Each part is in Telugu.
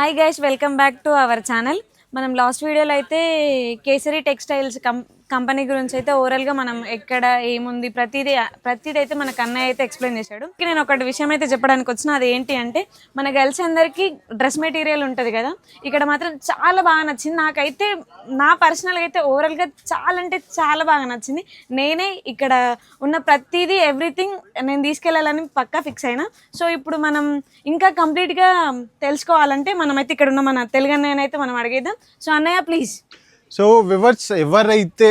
Hi guys, welcome back to our channel. మనం లాస్ట్ వీడియోలో అయితే కేసరి టెక్స్టైల్స్ కంపెనీ గురించి అయితే ఓవరాల్గా మనం ఎక్కడ ఏముంది ప్రతిదీ అయితే మన కన్నయ్య అయితే ఎక్స్ప్లెయిన్ చేశాడు. నేను ఒకటి విషయం అయితే చెప్పడానికి వచ్చిన, అది ఏంటి అంటే మన గర్ల్స్ అందరికీ డ్రెస్ మెటీరియల్ ఉంటుంది కదా, ఇక్కడ మాత్రం చాలా బాగా నచ్చింది నాకైతే. నా పర్సనల్గా అయితే ఓవరాల్గా చాలా అంటే చాలా బాగా నచ్చింది. నేనే ఇక్కడ ఉన్న ప్రతిదీ ఎవ్రీథింగ్ నేను తీసుకెళ్ళాలని పక్కా ఫిక్స్ అయినా. సో ఇప్పుడు మనం ఇంకా కంప్లీట్గా తెలుసుకోవాలంటే మనమైతే ఇక్కడ ఉన్న మన తెలుగు అన్నయ్యనైతే మనం అడిగేద్దాం. సో అన్నయ్య ప్లీజ్. సో వివర్స్, ఎవరైతే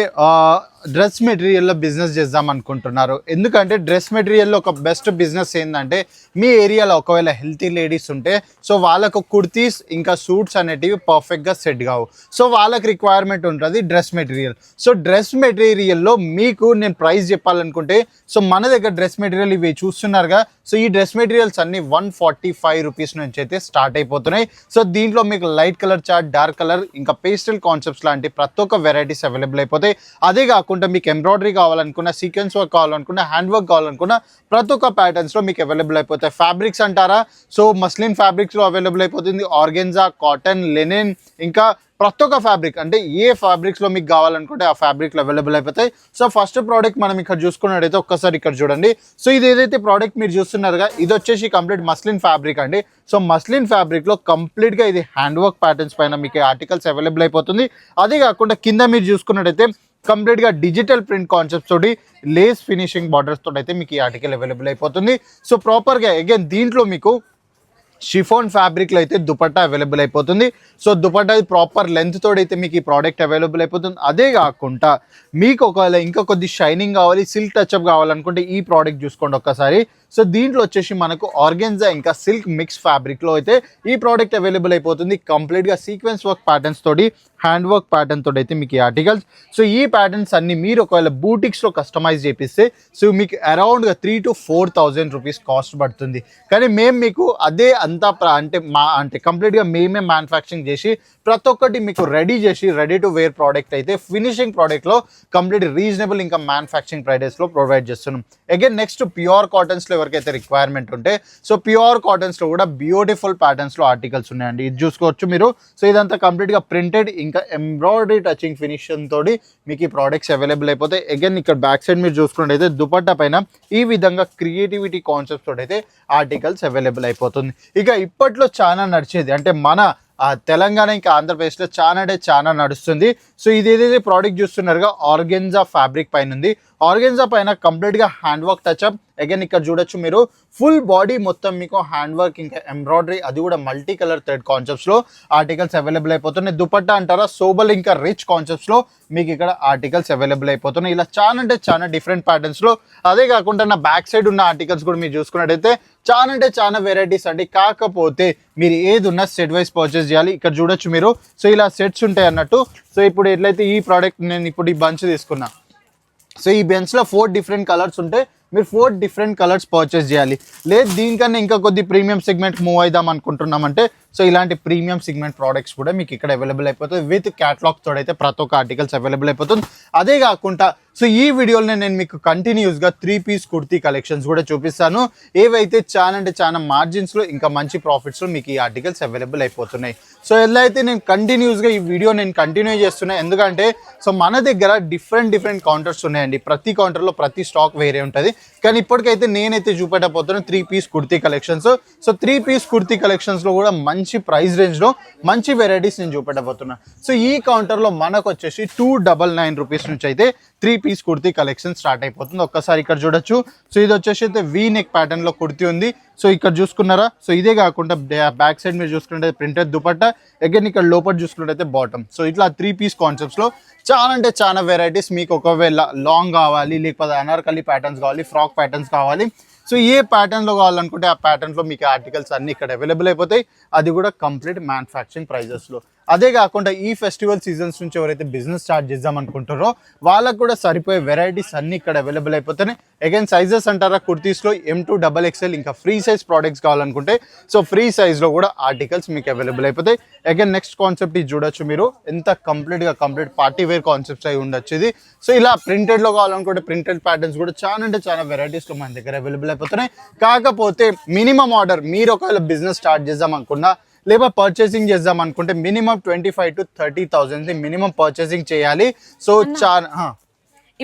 డ్రెస్ మెటీరియల్లో బిజినెస్ చేద్దాం అనుకుంటున్నారు, ఎందుకంటే డ్రెస్ మెటీరియల్లో ఒక బెస్ట్ బిజినెస్ ఏంటంటే మీ ఏరియాలో ఒకవేళ హెల్తీ లేడీస్ ఉంటే సో వాళ్ళకు కుర్తీస్ ఇంకా సూట్స్ అనేటివి పర్ఫెక్ట్గా సెట్ కావు. సో వాళ్ళకి రిక్వైర్మెంట్ ఉంటుంది డ్రెస్ మెటీరియల్. సో డ్రెస్ మెటీరియల్లో మీకు నేను ప్రైస్ చెప్పాలనుకుంటే, సో మన దగ్గర డ్రెస్ మెటీరియల్ ఇవి చూస్తున్నారుగా, సో ఈ డ్రెస్ మెటీరియల్స్ అన్ని 145 రూపీస్ నుంచి అయితే స్టార్ట్ అయిపోతున్నాయి. సో దీంట్లో మీకు light colour chart, dark colour ఇంకా పేస్టల్ కాన్సెప్ట్స్ లాంటి ప్రతి ఒక్క వెరైటీస్ అవైలబుల్ అయిపోతాయి. అదే కాకుండా మీకు ఎంబ్రాయిడరీ కావాలనుకున్న, సీక్వెన్స్ వర్క్ కావాలనుకున్న, హ్యాండ్ వర్క్ కావాలనుకున్న ప్రతి ఒక్క ప్యాటర్న్స్లో మీకు అవైలబుల్ అయిపోతాయి. ఫ్యాబ్రిక్స్ అంటారా, సో మస్లిన్ ఫ్యాబ్రిక్స్లో అవైలబుల్ అయిపోతుంది. ఆర్గెన్జా, కాటన్, లెనిన్ ఇంకా ప్రతి ఒక్క ఫ్యాబ్రిక్ అంటే ఏ ఫ్యాబ్రిక్స్లో మీకు కావాలనుకుంటే ఆ ఫ్యాబ్రిక్లో అవైలబుల్ అయిపోతాయి. సో ఫస్ట్ ప్రోడక్ట్ మనం ఇక్కడ చూసుకున్నట్టయితే ఒక్కసారి ఇక్కడ చూడండి. సో ఇది ఏదైతే ప్రోడక్ట్ మీరు చూస్తున్నారుగా, ఇది వచ్చేసి కంప్లీట్ మస్లిన్ ఫ్యాబ్రిక్ అండి. సో మస్లిన్ ఫ్యాబ్రిక్లో కంప్లీట్గా ఇది హ్యాండ్ వర్క్ ప్యాటర్న్స్ పైన మీకు ఆర్టికల్స్ అవైలబుల్ అయిపోతుంది. అదే కాకుండా కింద మీరు చూసుకున్నట్టయితే కంప్లీట్గా డిజిటల్ ప్రింట్ కాన్సెప్ట్స్ తోటి లేస్ ఫినిషింగ్ బార్డర్స్ తోటి అయితే మీకు ఈ ఆర్టికల్ అవైలబుల్ అయిపోతుంది. సో ప్రాపర్గా అగైన్ దీంట్లో మీకు షిఫాన్ ఫ్యాబ్రిక్లో అయితే దుపట్టా అవైలబుల్ అయిపోతుంది. సో దుపట్టా ప్రాపర్ లెంత్ తోటి అయితే మీకు ఈ ప్రోడక్ట్ అవైలబుల్ అయిపోతుంది. అదే కాకుండా మీకు ఒకవేళ ఇంకా కొద్ది షైనింగ్ కావాలి, సిల్క్ టచ్అప్ కావాలనుకుంటే ఈ ప్రోడక్ట్ చూసుకోండి ఒక్కసారి. సో దీంట్లో వచ్చేసి మనకు ఆర్గెన్జా ఇంకా సిల్క్ మిక్స్ ఫ్యాబ్రిక్లో అయితే ఈ ప్రోడక్ట్ అవైలబుల్ అయిపోతుంది. కంప్లీట్గా సీక్వెన్స్ వర్క్ ప్యాటర్న్స్ తోటి, హ్యాండ్ వర్క్ ప్యాటర్న్ తోటి అయితే మీకు ఈ ఆర్టికల్స్. సో ఈ ప్యాటర్న్స్ అన్ని మీరు ఒకవేళ బూటిక్స్లో కస్టమైజ్ చేపిస్తే సో మీకు అరౌండ్గా 3,000 to 4,000 రూపీస్ కాస్ట్ పడుతుంది. కానీ మేము మీకు అదే అంతా అంటే కంప్లీట్గా మేమే మ్యానుఫ్యాక్చరింగ్ చేసి ప్రతి ఒక్కటి మీకు రెడీ చేసి రెడీ టు వేర్ ప్రోడక్ట్ అయితే ఫినిషింగ్ ప్రోడక్ట్లో కంప్లీట్ రీజనబుల్ ఇంకా మ్యానుఫ్యాక్చరింగ్ ప్రైజెస్లో ప్రొవైడ్ చేస్తున్నాం. అగైన్ నెక్స్ట్ ప్యూర్ కాటన్స్లో ఎవరికైతే రిక్వైర్మెంట్ ఉంటే సో ప్యూర్ కాటన్స్లో కూడా బ్యూటిఫుల్ ప్యాటర్న్స్లో ఆర్టికల్స్ ఉన్నాయండి. ఇది చూసుకోవచ్చు మీరు. సో ఇదంతా కంప్లీట్గా ప్రింటెడ్ ఇంకా ఎంబ్రాయిడరీ టచింగ్ ఫినిషింగ్ తోటి మీకు ఈ ప్రోడక్ట్స్ అవైలబుల్ అయిపోతాయి. అగైన్ ఇక్కడ బ్యాక్ సైడ్ మీరు చూసుకున్నట్టయితే దుపట్టా పైన ఈ విధంగా క్రియేటివిటీ కాన్సెప్ట్స్ తోటి అయితే ఆర్టికల్స్ అవైలబుల్ అయిపోతుంది. ఇక ఇప్పట్లో చాలా నడిచేది అంటే మన తెలంగాణ ఇంకా ఆంధ్రప్రదేశ్లో చాలా అంటే చాలా నడుస్తుంది. సో ఇది ఏదైతే ప్రోడక్ట్ చూస్తున్నారుగా ఆర్గెన్జా ఫ్యాబ్రిక్ పైన ఉంది. ఆర్గెన్జా పైన కంప్లీట్గా హ్యాండ్ వర్క్ టచ్అప్. అగైన్ ఇక్కడ చూడొచ్చు మీరు, ఫుల్ బాడీ మొత్తం మీకు హ్యాండ్ వర్క్ ఇంకా ఎంబ్రాయిడరీ, అది కూడా మల్టీ కలర్ థ్రెడ్ కాన్సెప్ట్స్లో ఆర్టికల్స్ అవైలబుల్ అయిపోతున్నాయి. దుపట్టా అంటారా, సోబల్ ఇంకా రిచ్ కాన్సెప్ట్స్లో మీకు ఇక్కడ ఆర్టికల్స్ అవైలబుల్ అయిపోతున్నాయి. ఇలా చాలా అంటే చాలా డిఫరెంట్ ప్యాటర్న్స్లో. అదే కాకుండా నా బ్యాక్ సైడ్ ఉన్న ఆర్టికల్స్ కూడా మీరు చూసుకున్నట్టయితే చాలా అంటే చాలా వెరైటీస్ అండి. కాకపోతే మీరు ఏది ఉన్నా సెట్ వైజ్ పర్చేస్ చేయాలి. ఇక్కడ చూడొచ్చు మీరు. సో ఇలా సెట్స్ ఉంటాయి అన్నట్టు. సో ఇప్పుడు ఎట్లయితే ఈ ప్రోడక్ట్ నేను ఇప్పుడు ఈ బంచ్ తీసుకున్నా, సో ఈ బెంచ్లో 4 డిఫరెంట్ కలర్స్ ఉంటాయి. మీరు 4 డిఫరెంట్ కలర్స్ పర్చేస్ చేయాలి. లేదు దీనికన్నా ఇంకా కొద్ది ప్రీమియం సెగ్మెంట్ మూవ్ అయిదాం అనుకుంటున్నామంటే సో ఇలాంటి ప్రీమియం సెగ్మెంట్ ప్రోడక్ట్స్ కూడా మీకు ఇక్కడ అవైలబుల్ అయిపోతుంది. విత్ క్యాటలాగ్ తోడైతే ప్రతి ఒక్క ఆర్టికల్స్ అవైలబుల్ అయిపోతుంది. అదే కాకుండా సో ఈ వీడియోలో నేను మీకు కంటిన్యూస్గా 3 పీస్ కుర్తీ కలెక్షన్స్ కూడా చూపిస్తాను. ఏవైతే చాలా అంటే చాలా మార్జిన్స్లో ఇంకా మంచి ప్రాఫిట్స్లో మీకు ఈ ఆర్టికల్స్ అవైలబుల్ అయిపోతున్నాయి. సో ఎలా అయితే నేను కంటిన్యూస్గా ఈ వీడియో నేను కంటిన్యూ చేస్తున్నాను, ఎందుకంటే సో మన దగ్గర డిఫరెంట్ కౌంటర్స్ ఉన్నాయండి. ప్రతి కౌంటర్లో ప్రతి స్టాక్ వేరే ఉంటుంది. కానీ ఇప్పటికైతే నేనైతే చూపెట్టబోతున్నాను 3 piece kurti collections. So 3 piece kurti కలెక్షన్స్లో కూడా మంచి ప్రైస్ రేంజ్లో మంచి వెరైటీస్ నేను చూపెట్టబోతున్నాను. సో ఈ కౌంటర్లో మనకు వచ్చేసి 299 రూపీస్ నుంచి అయితే 3 పీస్ కుర్తీ కలెక్షన్ స్టార్ట్ అయిపోతుంది. ఒక్కసారి ఇక్కడ చూడొచ్చు. సో ఇది వచ్చేసి అయితే వీ నెక్ ప్యాటర్న్లో కుర్తీ ఉంది. సో ఇక్కడ చూసుకున్నారా. సో ఇదే కాకుండా బ్యాక్ సైడ్ మీరు చూసుకుంటే ప్రింటెడ్ దుపట్టా. అగైన్ ఇక్కడ లోపల చూసుకుంటే బాటమ్. సో ఇట్లా 3 పీస్ కాన్సెప్ట్స్లో చాలా అంటే చాలా వెరైటీస్ మీకు ఒకవేళ లాంగ్ కావాలి, లేకపోతే అనార్కలి ప్యాటర్న్స్ కావాలి, ఫ్రాక్ ప్యాటర్న్స్ కావాలి, సో ఏ ప్యాటర్న్లో కావాలనుకుంటే ఆ ప్యాటర్న్లో మీకు ఆర్టికల్స్ అన్నీ ఇక్కడ అవైలబుల్ అయిపోతాయి. అది కూడా కంప్లీట్ మ్యానుఫ్యాక్చరింగ్ ప్రైజెస్లో. అదే కాకుండా ఈ ఫెస్టివల్ సీజన్స్ నుంచి ఎవరైతే బిజినెస్ స్టార్ట్ చేద్దాం అనుకుంటారో వాళ్ళకు కూడా సరిపోయే వెరైటీస్ అన్నీ ఇక్కడ అవైలబుల్ అయిపోతున్నాయి. అగైన్ సైజెస్ అంటారా, కుర్తీస్లో M2 XXL ఇంకా ఫ్రీ సైజ్ ప్రోడక్ట్స్ కావాలనుకుంటే సో ఫ్రీ సైజ్లో కూడా ఆర్టికల్స్ మీకు అవైలబుల్ అయిపోతాయి. అగైన్ నెక్స్ట్ కాన్సెప్ట్ ఇది చూడొచ్చు మీరు. ఎంత కంప్లీట్ పార్టీ వేర్ కాన్సెప్ట్స్ అయి ఉండొచ్చు ఇది. సో ఇలా ప్రింటెడ్లో కావాలనుకుంటే ప్రింటెడ్ ప్యాటర్న్స్ కూడా చాలా అంటే చాలా వెరైటీస్లో మన దగ్గర అవైలబుల్ అయిపోతున్నాయి. కాకపోతే మినిమం ఆర్డర్ మీరు ఒకవేళ బిజినెస్ స్టార్ట్ చేద్దాం అనుకున్నా, లేదా పర్చేసింగ్ చేద్దాం అనుకుంటే మినిమం 25,000 to 30,000 మినిమం పర్చేసింగ్ చేయాలి. సో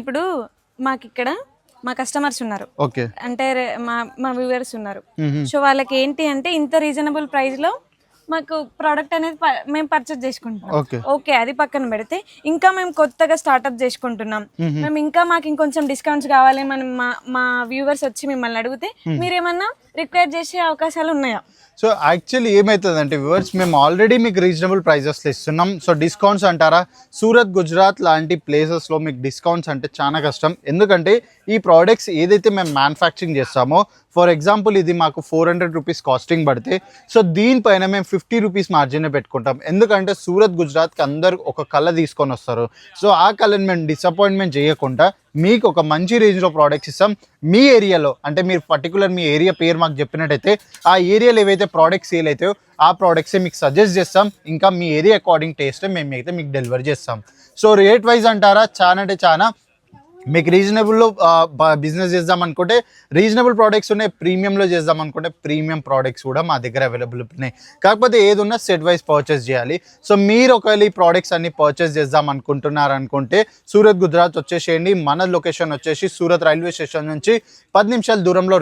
ఇప్పుడు మాకు ఇక్కడ మా కస్టమర్స్ ఉన్నారు, ఓకే అంటే మా వ్యూవర్స్ ఉన్నారు. సో వాళ్ళకి ఏంటి అంటే ఇంత రీజనబుల్ ప్రైస్ లో మాకు ప్రోడక్ట్ అనేది మేము పర్చేస్ చేసుకుంటున్నాం. ఓకే, అది పక్కన పెడితే ఇంకా మేము కొత్తగా స్టార్ట్అప్ చేసుకుంటున్నాం, మేము ఇంకా మాకు ఇంకొంచెం డిస్కౌంట్స్ కావాలి, మనం మా వ్యూవర్స్ వచ్చి మిమ్మల్ని అడిగితే మీరేమన్నా రిక్వైర్ చేసే అవకాశాలు ఉన్నాయా? సో యాక్చువల్లీ ఏమవుతుందంటే వ్యూవర్స్, మేము ఆల్రెడీ మీకు రీజనబుల్ ప్రైజెస్లో ఇస్తున్నాం. సో డిస్కౌంట్స్ అంటారా, సూరత్ గుజరాత్ లాంటి ప్లేసెస్లో మీకు డిస్కౌంట్స్ అంటే చాలా కష్టం. ఎందుకంటే ఈ ప్రోడక్ట్స్ ఏదైతే మేము మ్యానుఫ్యాక్చరింగ్ చేస్తామో, ఫర్ ఎగ్జాంపుల్ ఇది మాకు 400 రూపీస్ కాస్టింగ్ పడితే, సో దీనిపైన మేము 50 రూపీస్ మార్జిన్ పెట్టుకుంటాం. ఎందుకంటే సూరత్ గుజరాత్కి అందరు ఒక కళ తీసుకొని వస్తారు. సో ఆ కళని మేము డిసప్పాయింట్మెంట్ చేయకుండా మీకు ఒక మంచి రేంజ్లో ప్రోడక్ట్స్ ఇస్తాం. మీ ఏరియాలో అంటే మీరు పర్టికులర్ మీ ఏరియా పేరు మాకు చెప్పినట్టయితే ఆ ఏరియాలో ఏవైతే ప్రోడక్ట్స్ సేల్ అవుతాయో ఆ ప్రోడక్ట్సే మీకు సజెస్ట్ చేస్తాం. ఇంకా మీ ఏరియా అకార్డింగ్ టేస్ట్ మేము అయితే మీకు డెలివరీ చేస్తాం. సో రేట్ వైజ్ అంటారా, చాలా అంటే చాలా మీకు రీజనబుల్లో బిజినెస్ చేద్దాం అనుకుంటే రీజనబుల్ ప్రోడక్ట్స్ ఉన్నాయి, ప్రీమియంలో చేద్దాం అనుకుంటే ప్రీమియం ప్రోడక్ట్స్ కూడా మా దగ్గర అవైలబుల్ ఉన్నాయి. కాకపోతే ఏది ఉన్నా సెట్ వైజ్ పర్చేస్ చేయాలి. సో మీరు ఒకవేళ ఈ ప్రోడక్ట్స్ అన్ని పర్చేస్ చేద్దాం అనుకుంటున్నారు అనుకుంటే సూరత్ గుజరాత్ వచ్చేసేయండి. మన లొకేషన్ వచ్చేసి సూరత్ రైల్వే స్టేషన్ నుంచి 10 నిమిషాల దూరంలో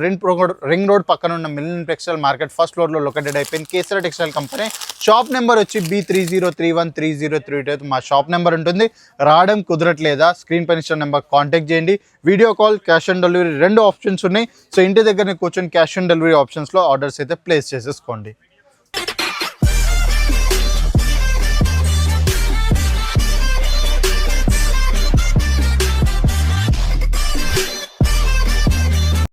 రింగ్ రోడ్ పక్కన ఉన్న మిలియన్ టెక్స్టైల్ మార్కెట్ ఫస్ట్ ఫ్లోర్లో లొకేటెడ్ అయిపోయింది kesari textile company. Shop number వచ్చి B30313032. మా షాప్ నెంబర్ ఉంటుంది. రావడం కుదరట్లేదా, స్క్రీన్ పైన ఇచ్చిన నెంబర్ కాంటాక్ట్ చేయండి. Video call, cash on delivery 2 options ఉన్నాయి. సో ఇంటి దగ్గర కూర్చొని క్యాష్ ఆన్ డెలివరీ ఆప్షన్స్లో ఆర్డర్స్ అయితే ప్లేస్ చేసేసుకోండి.